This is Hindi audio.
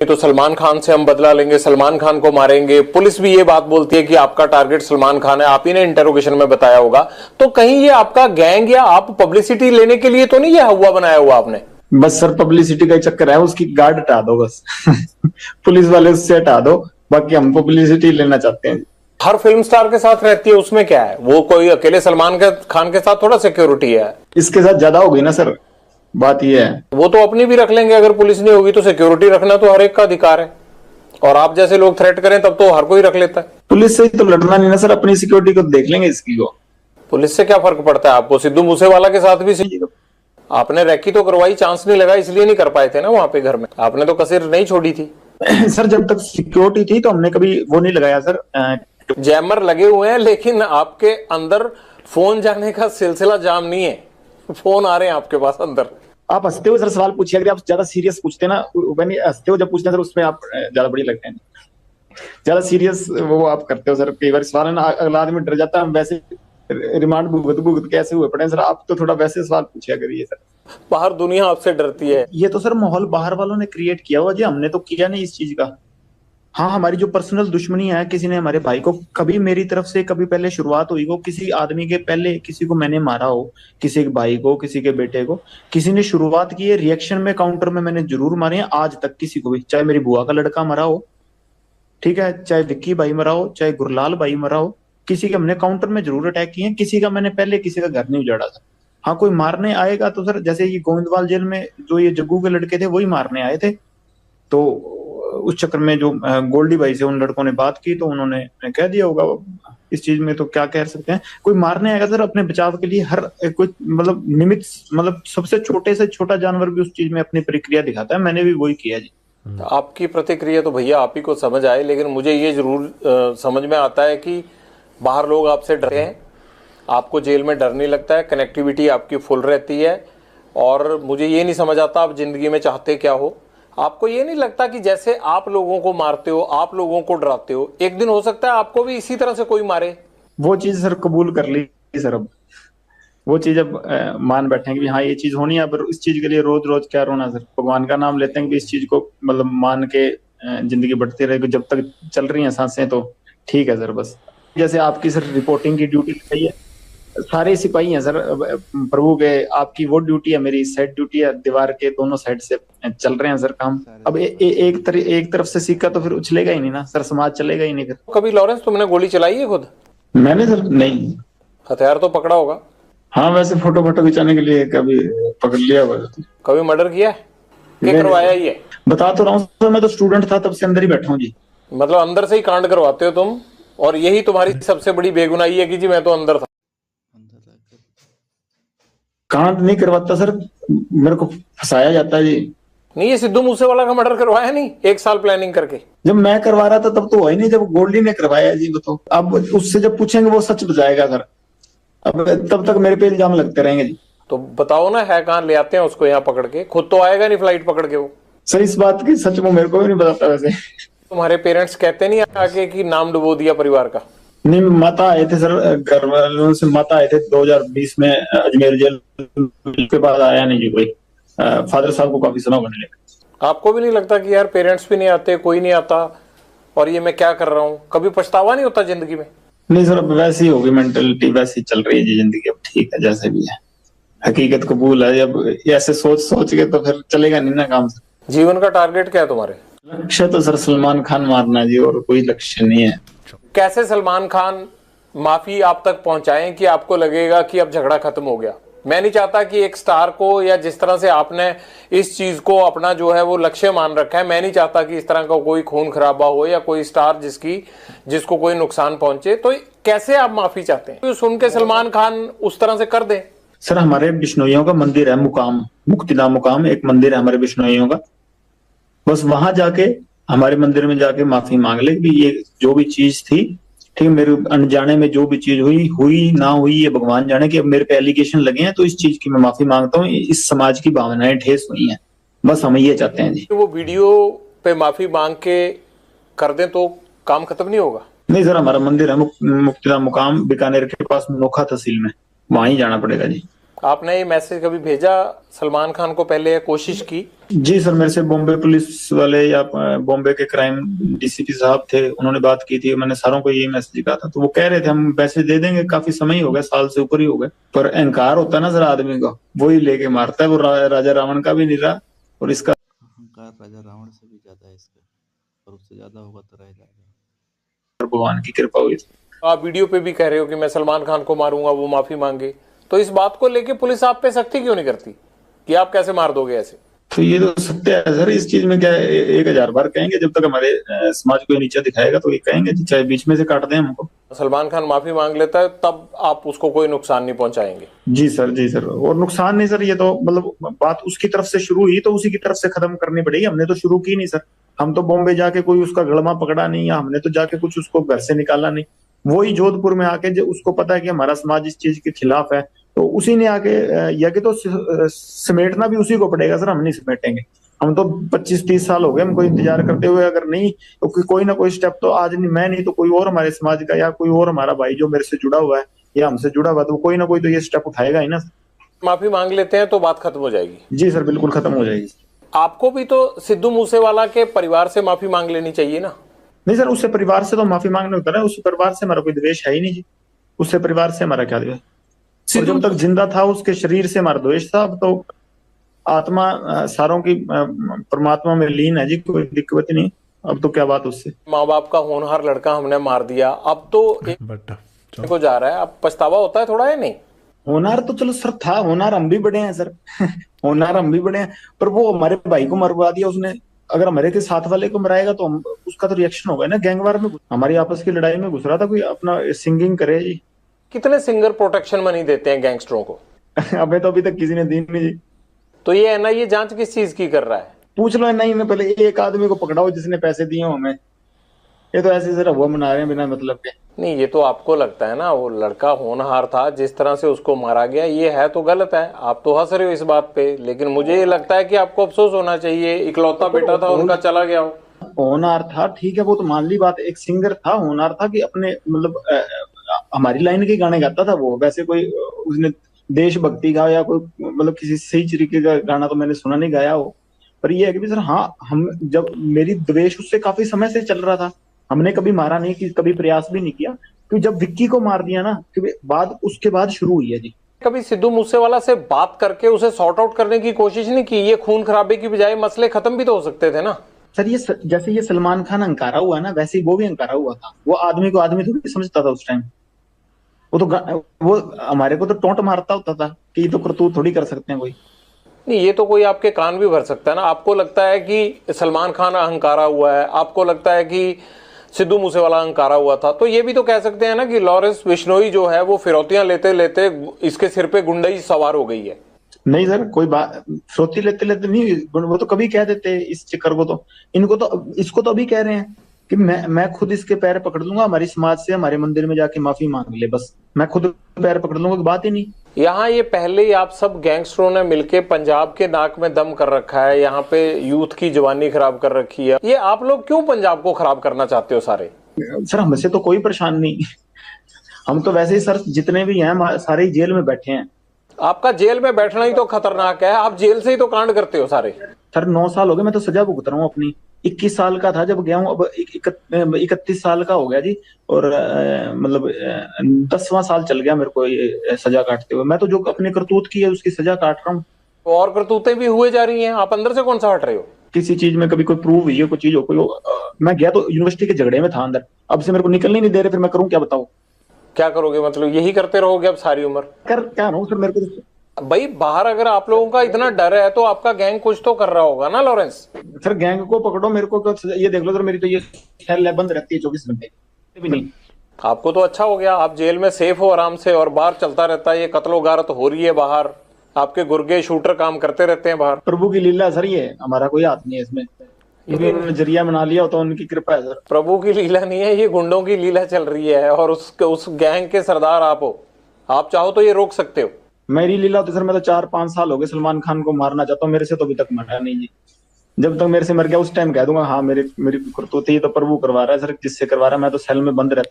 तो सलमान खान से हम बदला लेंगे, सलमान खान को मारेंगे। पुलिस भी ये बात बोलती है कि आपका टारगेट सलमान खान है, आप ही ने इंटरोगेशन में बताया होगा। तो कहीं ये आपका गैंग या आप पब्लिसिटी लेने के लिए तो नहीं ये हुआ बनाया हुआ आपने? बस सर पब्लिसिटी का ही चक्कर है, उसकी गार्ड हटा दो बस। पुलिस वाले उससे हटा दो, बाकी हम पब्लिसिटी लेना चाहते हैं। हर फिल्म स्टार के साथ रहती है, उसमें क्या है? वो कोई अकेले सलमान खान के साथ थोड़ा सिक्योरिटी है। इसके साथ ज्यादा होगी ना सर, बात ये है। वो तो अपनी भी रख लेंगे, अगर पुलिस नहीं होगी तो सिक्योरिटी रखना तो हर एक का अधिकार है। और आप जैसे लोग थ्रेट करें तब तो हर कोई रख लेता है। पुलिस से ही तो लड़ना नहीं ना सर, अपनी सिक्योरिटी को देख लेंगे इसकी को। पुलिस से क्या फर्क पड़ता है आपको? सिद्धू मूसेवाला के साथ भी आपने रैकी तो करवाई, चांस नहीं लगा इसलिए नहीं कर पाए थे ना वहां पे घर में। आपने तो कसर नहीं छोड़ी थी। सर जब तक सिक्योरिटी थी तो हमने कभी वो नहीं लगाया सर। जैमर लगे हुए हैं लेकिन आपके अंदर फोन जाने का सिलसिला जाम नहीं है। फोन आ रहे हैं आपके पास अंदर। आप हंसते हो सर सवाल पूछिए, अगर आप ज्यादा सीरियस पूछते ना, हंसते हो जब पूछते हैं सर, उसमें आप ज्यादा बड़ी लगते हैं। ज्यादा सीरियस वो आप करते हो सर, कई बार सवाल है ना, अगला आदमी डर जाता है। हम वैसे रिमांड भुगत भुगत कैसे हुए पड़े सर, आप तो थोड़ा वैसे सवाल पूछा करिए सर। बाहर दुनिया आपसे डरती है। ये तो सर माहौल बाहर वालों ने क्रिएट किया हुआ जी, हमने तो किया नहीं इस चीज का। हाँ, हमारी जो पर्सनल दुश्मनी है, किसी ने हमारे भाई को, कभी मेरी तरफ से कभी पहले शुरुआत हुई हो, किसी आदमी के पहले किसी को मैंने मारा हो, किसी के भाई को, किसी के बेटे को, किसी ने शुरुआत की है, रिएक्शन में काउंटर में मैंने जरूर मारे हैं। आज तक किसी को भी, चाहे मेरी बुआ का लड़का मरा हो, ठीक है, चाहे विक्की भाई मरा हो, चाहे गुरलाल भाई मरा हो, किसी के हमने काउंटर में जरूर अटैक किए हैं। किसी का मैंने पहले किसी का घर नहीं उजाड़ा था। हाँ, कोई मारने आएगा तो सर, जैसे ये गोविंदवाल जेल में जो ये जग्गू के लड़के थे वही मारने आए थे, तो उस चक्कर में जो गोल्डी भाई से उन लड़कों ने बात की तो उन्होंने कह दिया होगा। इस चीज में तो क्या कह सकते हैं, कोई मारने आएगा सर अपने बचाव के लिए, हर कोई मतलब निमित्त, मतलब सबसे छोटे से छोटा जानवर भी उस चीज में अपनी प्रक्रिया दिखाता है। मैंने भी वही किया जी। तो आपकी प्रतिक्रिया तो भैया आप ही को समझ आए, लेकिन मुझे ये जरूर समझ में आता है कि बाहर लोग आपसे डरते हैं, आपको जेल में डर नहीं लगता है, कनेक्टिविटी आपकी फुल रहती है। और मुझे ये नहीं समझ आता आप जिंदगी में चाहते क्या हो। आपको ये नहीं लगता कि जैसे आप लोगों को मारते हो, आप लोगों को डराते हो, एक दिन हो सकता है आपको भी इसी तरह से कोई मारे? वो चीज सर कबूल कर ली सर, अब वो चीज अब मान बैठे कि हाँ ये चीज होनी है। पर इस चीज के लिए रोज रोज क्या रोना सर, भगवान का नाम लेते हैं कि इस चीज को मतलब मान के जिंदगी बढ़ती रहेगी। जब तक चल रही हैं सांसें तो ठीक है सर। बस जैसे आपकी सर रिपोर्टिंग की ड्यूटी लगाई है, सारे सिपाही हैं सर प्रभु के, आपकी वो ड्यूटी है, मेरी साइड ड्यूटी है, दीवार के दोनों साइड से चल रहे हैं सर काम। अब एक तरफ से सिक्का तो फिर उछलेगा ही नहीं ना सर, समाज चलेगा ही नहीं फिर। कभी लॉरेंस तुमने गोली चलाई है खुद? मैंने सर नहीं। हथियार तो पकड़ा होगा? हाँ, वैसे फोटो फोटो खिंचाने के लिए कभी पकड़ लिया हुआ। कभी मर्डर किया है? क्या करवाया ये? बता तो रहा हूँ सर, मैं तो स्टूडेंट था तब से अंदर ही बैठा हूँ जी। मतलब अंदर से ही कांड करवाते हो तुम, और यही तुम्हारी सबसे बड़ी बेगुनाही है कि जी मैं तो अंदर था। कांड नहीं करवाता सर, मेरे को फंसाया जाता है जी। नहीं, ये सिद्धू मूसेवाला का मर्डर करवाया नहीं 1 साल प्लानिंग करके? जब मैं करवा रहा था तब तो हुआ ही नहीं, जब गोल्डी ने करवाया जी वो तो। अब उससे जब पूछेंगे वो सच बताएगा सर, अब तब तक मेरे पे इल्जाम लगते रहेंगे जी। तो बताओ ना, है कहाँ? ले आते हैं उसको यहाँ पकड़ के, खुद तो आएगा नहीं फ्लाइट पकड़ के वो। सर इस बात की सच वो मेरे को भी नहीं बताता वैसे। तुम्हारे पेरेंट्स कहते नहीं आके कि नाम डुबो दिया परिवार का? नहीं, माता आए थे सर, घर वालों से माता आए थे 2020 में अजमेर जेल के बाद आया नहीं जी कोई। फादर साहब को काफी समय होने लगा। आपको भी नहीं लगता कि यार पेरेंट्स भी नहीं आते, कोई नहीं आता, और ये मैं क्या कर रहा हूँ? कभी पछतावा नहीं होता जिंदगी में? नहीं सर, अब वैसी होगी मेंटेलिटी, वैसी चल रही है जी जिंदगी। अब ठीक है जैसे भी है, हकीकत कबूल है। अब ऐसे सोच सोच के तो फिर चलेगा नहीं ना काम सर। जीवन का टारगेट क्या है तुम्हारे? लक्ष्य तो सर सलमान खान मारना जी, और कोई लक्ष्य नहीं है। कैसे सलमान खान माफी आप तक पहुंचाएं कि आपको लगेगा कि अब झगड़ा खत्म हो गया? मैं नहीं चाहता कि एक स्टार को, या जिस तरह से आपने इस चीज को अपना जो है वो लक्ष्य मान रखा है, मैं नहीं चाहता कि इस तरह का कोई खून खराबा हो या कोई स्टार जिसको कोई नुकसान पहुंचे। तो कैसे आप माफी चाहते हैं? तो सुन के सलमान खान उस तरह से कर दे। सर हमारे बिश्नोइयों का मंदिर है मुकाम, मुक्तिधाम मुकाम एक मंदिर है हमारे बिश्नोइयों का। बस वहां जाके, हमारे मंदिर में जाके माफी मांग ले कि ये जो भी चीज थी, ठीक है, मेरे अनजाने में जो भी चीज हुई ना हुई, ये भगवान जाने। कि अब मेरे पे एलिगेशन लगे हैं तो इस चीज की मैं माफी मांगता हूँ। इस समाज की भावनाएं ठेस हुई हैं, बस हम ये चाहते हैं जी। वो वीडियो पे माफी मांग के कर दें तो काम खत्म नहीं होगा? नहीं सर, हमारा मंदिर है मुक्तिधाम मुकाम, बीकानेर के पास नोखा तहसील में, वहां ही जाना पड़ेगा जी। आपने ये मैसेज कभी भेजा सलमान खान को पहले या कोशिश की? जी सर, मेरे से बॉम्बे पुलिस वाले या बॉम्बे के क्राइम डीसीपी साहब थे, उन्होंने बात की थी। मैंने सारों को यही मैसेज कहा था, तो वो कह रहे थे हम पैसे दे देंगे। काफी समय ही हो गया, साल से ऊपर ही हो गया, पर अहंकार होता है ना सर आदमी का, वही लेके मारता है। वो राजा रावण का भी नहीं रहा, और इसका अहंकार राजा रावण से भी ज्यादा है इसका, और उससे ज्यादा होगा तो रह जाएगा। भगवान की कृपा हुई। आप वीडियो पे भी कह रहे हो कि मैं सलमान खान को मारूंगा, वो माफी मांगे, तो इस बात को लेके पुलिस आप पे सख्ती क्यों नहीं करती कि आप कैसे मार दोगे ऐसे? तो ये तो सत्य है सर, इस चीज में क्या है, 1000 बार कहेंगे, जब तक हमारे समाज को नीचा दिखाएगा तो ये कहेंगे, चाहे बीच में से काट दें हमको। सलमान खान माफी मांग लेता है तब आप उसको कोई नुकसान नहीं पहुंचाएंगे? जी सर, जी सर। और नुकसान नहीं सर, ये तो मतलब बात उसकी तरफ से शुरू हुई तो उसी की तरफ से खत्म करनी पड़ेगी। हमने तो शुरू की नहीं सर, हम तो बॉम्बे जाके कोई उसका गड़मा पकड़ा नहीं, या हमने तो जाके कुछ उसको घर से निकाला नहीं। वही जोधपुर में आके, जो उसको पता है कि हमारा समाज इस चीज के खिलाफ है, तो उसी ने आके या कि तो समेटना भी उसी को पड़ेगा सर, हम नहीं समेटेंगे। हम तो 25-30 साल हो गए हमको इंतजार करते हुए, अगर नहीं तो कोई ना कोई स्टेप तो आज नहीं, मैं नहीं तो कोई और हमारे समाज का या कोई और हमारा भाई जो मेरे से जुड़ा हुआ है या हमसे जुड़ा हुआ है, तो कोई ना कोई तो ये स्टेप उठाएगा ही ना। माफी मांग लेते हैं तो बात खत्म हो जाएगी? जी सर, बिल्कुल खत्म हो जाएगी। आपको भी तो सिद्धू मूसेवाला के परिवार से माफी मांग लेनी चाहिए ना? नहीं सर, उससे परिवार से तो माफी मांगने होता है, उससे परिवार से हमारा कोई द्वेष है ही नहीं जी। उससे परिवार से हमारा क्या द्वेष, और जब तक जिंदा था उसके शरीर से हमारा द्वेष था। अब तो आत्मा सारों की परमात्मा में लीन है जी, कोई दिक्कत नहीं। अब तो क्या बात उससे। माँ बाप का होनहार लड़का हमने मार दिया, अब तो एक को जा रहा है, अब पछतावा होता है थोड़ा या नहीं? होनहार तो चलो सर था, होनहार हम भी बड़े हैं सर होनहार हम भी बड़े हैं, पर वो हमारे भाई को मरवा दिया उसने। अगर हमारे के साथ वाले को मराएगा तो हम, उसका तो रिएक्शन होगा ना। गैंगवार में हमारी आपस की लड़ाई में घुस रहा था कोई, अपना सिंगिंग करे जी। कितने सिंगर प्रोटेक्शन मनी देते हैं गैंगस्टरों को? अबे तो अभी तक किसी ने दी नहीं जी। तो ये एनआईए जांच किस चीज की कर रहा है? पूछ लो एनआईए में, पहले एक आदमी को पकड़ाओ जिसने पैसे दिए हो हमें। ये तो ऐसे जरा हुआ मना रहे हैं बिना मतलब के। नहीं, ये तो आपको लगता है ना, वो लड़का होनहार था, जिस तरह से उसको मारा गया ये है तो गलत है। आप तो हंस रहे हो इस बात पे, लेकिन मुझे ये लगता है कि आपको अफसोस होना चाहिए, इकलौता बेटा था उनका, चला गया हो। होनहार था, ठीक है, वो तो मान ली बात। एक सिंगर था, होनहार था कि अपने मतलब हमारी लाइन के गाने गाता था वो। वैसे कोई उसने देशभक्ति का या कोई मतलब किसी सही तरीके का गाना तो मैंने सुना नहीं, गाया हो। पर ये है कि सर हाँ, हम जब मेरी द्वेष उससे काफी समय से चल रहा था, हमने कभी मारा नहीं, कि कभी प्रयास भी नहीं किया। क्योंकि जब विक्की को मार दिया ना, क्योंकि बाद उसके बाद शुरू हुई है जी। कभी सिद्धू मूसेवाला से बात करके उसे सॉर्ट आउट करने की कोशिश नहीं की? ये खून खराबे की बजाय मसले खत्म भी तो हो सकते थे ना। सर ये जैसे ये सलमान खान अंकारा हुआ ना, वैसे ही वो भी अंकारा हुआ था। वो आदमी को आदमी थोड़ी समझता था उस टाइम। वो हमारे को तो टोंट मारता होता था कि ये तो करतूत थोड़ी कर सकते हैं कोई। नहीं, ये तो कोई आपके कान भी भर सकता है ना। आपको लगता है कि सलमान खान अहंकारा हुआ है, आपको लगता है कि सिद्धू मूसेवाला अहंकारा हुआ था, तो ये भी तो कह सकते हैं ना कि लॉरेंस बिश्नोई जो है वो फिरौतियां लेते लेते इसके सिर पे गुंडई सवार हो गई है। नहीं सर, कोई बात फिरौती लेते लेते नहीं, वो तो कभी कह देते इस चक्कर को। तो इनको तो, इसको तो अभी कह रहे हैं कि मैं खुद इसके पैर पकड़ लूंगा, हमारी समाज से हमारे मंदिर में जाके माफी मांग ले, बस मैं खुद पैर पकड़ लूंगा, की बात ही नहीं। यहाँ ये पहले ही आप सब गैंगस्टरों ने मिलके पंजाब के नाक में दम कर रखा है, यहाँ पे यूथ की जवानी खराब कर रखी है। ये आप लोग क्यों पंजाब को खराब करना चाहते हो सारे? सर हमसे तो कोई परेशान नहीं हम तो वैसे ही सर, जितने भी हैं सारे ही जेल में बैठे हैं। आपका जेल में बैठना ही तो खतरनाक है, आप जेल से ही तो कांड करते हो सारे। सर 9 साल हो गए, मैं तो सजा भुगत रहा हूँ अपनी। 21 साल का था जब गया हूँ, अब 31 साल का हो गया जी। और मतलब 10वां साल चल गया मेरे को ये सजा काटते हुए। मैं तो जो अपने करतूत की है उसकी सजा काट रहा हूँ। और करतूतें भी हुए जा रही हैं, आप अंदर से कौन सा हट रहे हो? किसी चीज में कभी कोई प्रूव हुई है, कोई चीज हो, कोई मैं गया तो यूनिवर्सिटी के झगड़े में था अंदर, अब से मेरे को निकलने नहीं दे रहे, फिर मैं करूँ क्या बताओ? क्या करोगे, मतलब यही करते रहोगे अब सारी उम्र? कर क्या रहा हूँ सर, मेरे को भाई बाहर अगर आप लोगों का इतना डर है तो आपका गैंग कुछ तो कर रहा होगा ना लॉरेंस? सर गैंग को पकड़ो, मेरे को ये देख लो सर, मेरी तो ये सेल बंद रहती है 24 घंटे भी नहीं। आपको तो अच्छा हो गया, आप जेल में सेफ हो आराम से, और बाहर चलता रहता है ये कत्लो गारत हो रही है बाहर, आपके गुर्गे शूटर काम करते रहते हैं बाहर। प्रभु की लीला सर, ये हमारा कोई हाथ नहीं है इसमें, क्योंकि उन्होंने जरिया बना लिया तो उनकी कृपा है सर। प्रभु की लीला नहीं है, ये गुंडों की लीला चल रही है, और उस गैंग के सरदार आप हो। आप चाहो तो ये रोक सकते हो। मेरी लीला होती सर, मैं तो 4-5 साल हो गए सलमान खान को मारना चाहता हूँ, मेरे से तो अभी तक मरा नहीं जी। जब तक मेरे से मर गया उस टाइम कह दूंगा हाँ मेरी करतूत, ये तो प्रभु करवा रहा है सर, जिससे करवा रहा है। मैं तो सेल में बंद रहता